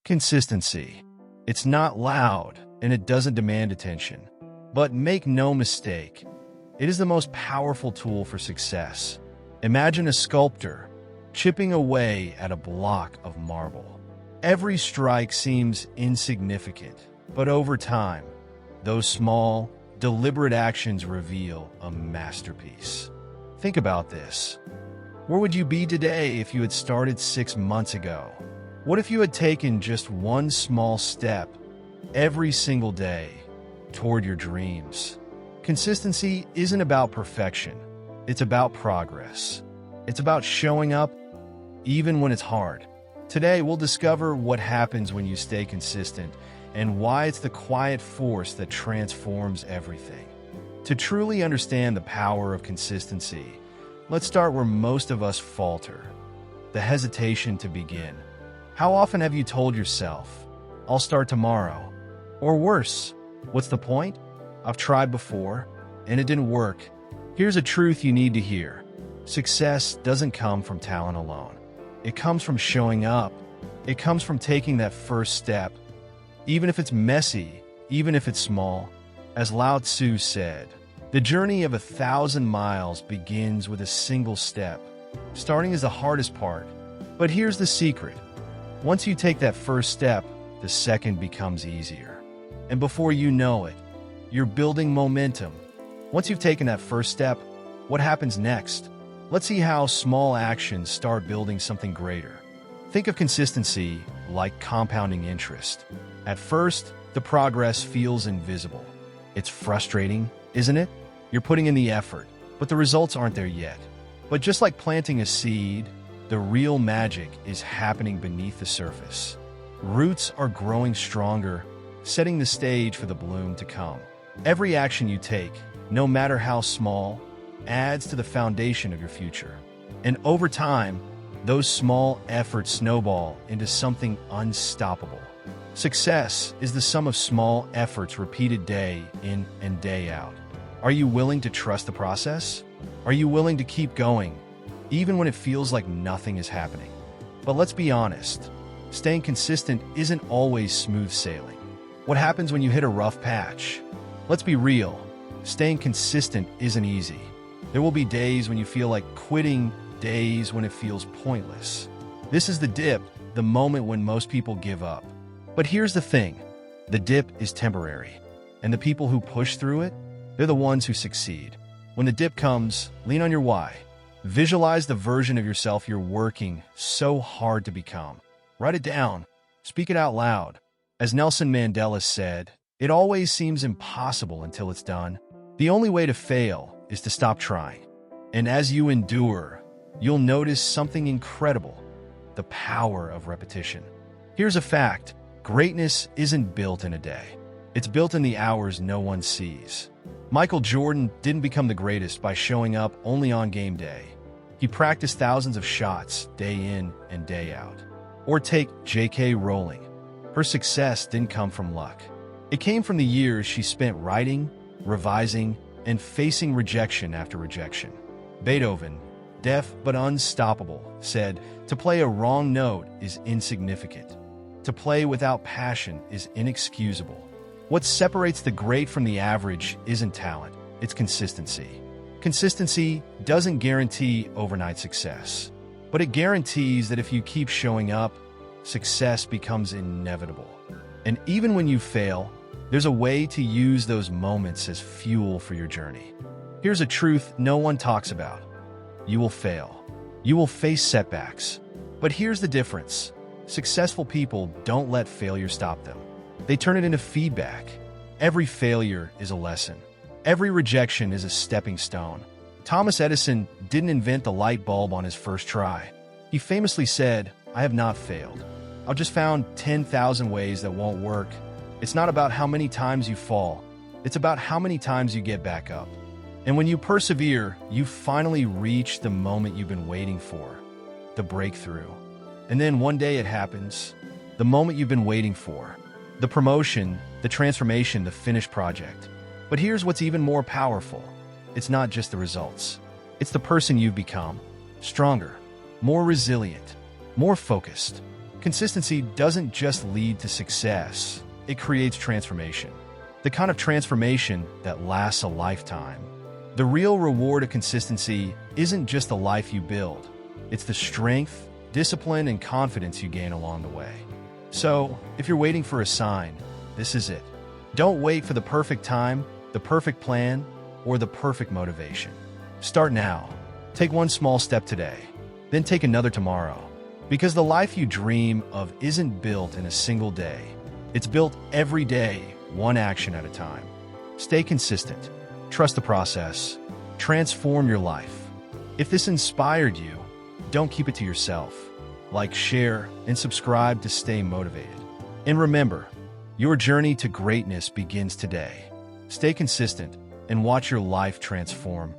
Consistency. It's not loud and it doesn't demand attention. But make no mistake, it is the most powerful tool for success. Imagine a sculptor chipping away at a block of marble. Every strike seems insignificant, but over time, those small, deliberate actions reveal a masterpiece. Think about this. Where would you be today if you had started 6 months ago? What if you had taken just one small step every single day toward your dreams? Consistency isn't about perfection. It's about progress. It's about showing up even when it's hard. Today, we'll discover what happens when you stay consistent and why it's the quiet force that transforms everything. To truly understand the power of consistency, let's start where most of us falter: the hesitation to begin. How often have you told yourself, "I'll start tomorrow"? Or worse, "What's the point? I've tried before, and it didn't work." Here's a truth you need to hear. Success doesn't come from talent alone. It comes from showing up. It comes from taking that first step, even if it's messy, even if it's small. As Lao Tzu said, the journey of 1,000 miles begins with a single step. Starting is the hardest part, but here's the secret. Once you take that first step, the second becomes easier. And before you know it, you're building momentum. Once you've taken that first step, what happens next? Let's see how small actions start building something greater. Think of consistency like compounding interest. At first, the progress feels invisible. It's frustrating, isn't it? You're putting in the effort, but the results aren't there yet. But just like planting a seed, the real magic is happening beneath the surface. Roots are growing stronger, setting the stage for the bloom to come. Every action you take, no matter how small, adds to the foundation of your future. And over time, those small efforts snowball into something unstoppable. Success is the sum of small efforts repeated day in and day out. Are you willing to trust the process? Are you willing to keep going, even when it feels like nothing is happening? But let's be honest, staying consistent isn't always smooth sailing. What happens when you hit a rough patch? Let's be real, staying consistent isn't easy. There will be days when you feel like quitting, days when it feels pointless. This is the dip, the moment when most people give up. But here's the thing, the dip is temporary, and the people who push through it, they're the ones who succeed. When the dip comes, lean on your why. Visualize the version of yourself you're working so hard to become. Write it down. Speak it out loud. As Nelson Mandela said, it always seems impossible until it's done. The only way to fail is to stop trying. And as you endure, you'll notice something incredible: the power of repetition. Here's a fact: greatness isn't built in a day. It's built in the hours no one sees. Michael Jordan didn't become the greatest by showing up only on game day. He practiced thousands of shots day in and day out. Or take J.K. Rowling. Her success didn't come from luck. It came from the years she spent writing, revising, and facing rejection after rejection. Beethoven, deaf but unstoppable, said, "To play a wrong note is insignificant. To play without passion is inexcusable." What separates the great from the average isn't talent, it's consistency. Consistency doesn't guarantee overnight success, but it guarantees that if you keep showing up, success becomes inevitable. And even when you fail, there's a way to use those moments as fuel for your journey. Here's a truth no one talks about. You will fail. You will face setbacks. But here's the difference. Successful people don't let failure stop them. They turn it into feedback. Every failure is a lesson. Every rejection is a stepping stone. Thomas Edison didn't invent the light bulb on his first try. He famously said, "I have not failed. I've just found 10,000 ways that won't work." It's not about how many times you fall. It's about how many times you get back up. And when you persevere, you finally reach the moment you've been waiting for, the breakthrough. And then one day it happens, the moment you've been waiting for, the promotion, the transformation, the finished project. But here's what's even more powerful. It's not just the results. It's the person you've become, stronger, more resilient, more focused, Consistency doesn't just lead to success, it creates transformation. The kind of transformation that lasts a lifetime. The real reward of consistency isn't just the life you build, it's the strength, discipline, and confidence you gain along the way. So, if you're waiting for a sign, this is it. Don't wait for the perfect time, the perfect plan, or the perfect motivation. Start now. Take one small step today, then take another tomorrow. Because the life you dream of isn't built in a single day. It's built every day, one action at a time. Stay consistent. Trust the process. Transform your life. If this inspired you, don't keep it to yourself. Like, share, and subscribe to stay motivated. And remember, your journey to greatness begins today. Stay consistent and watch your life transform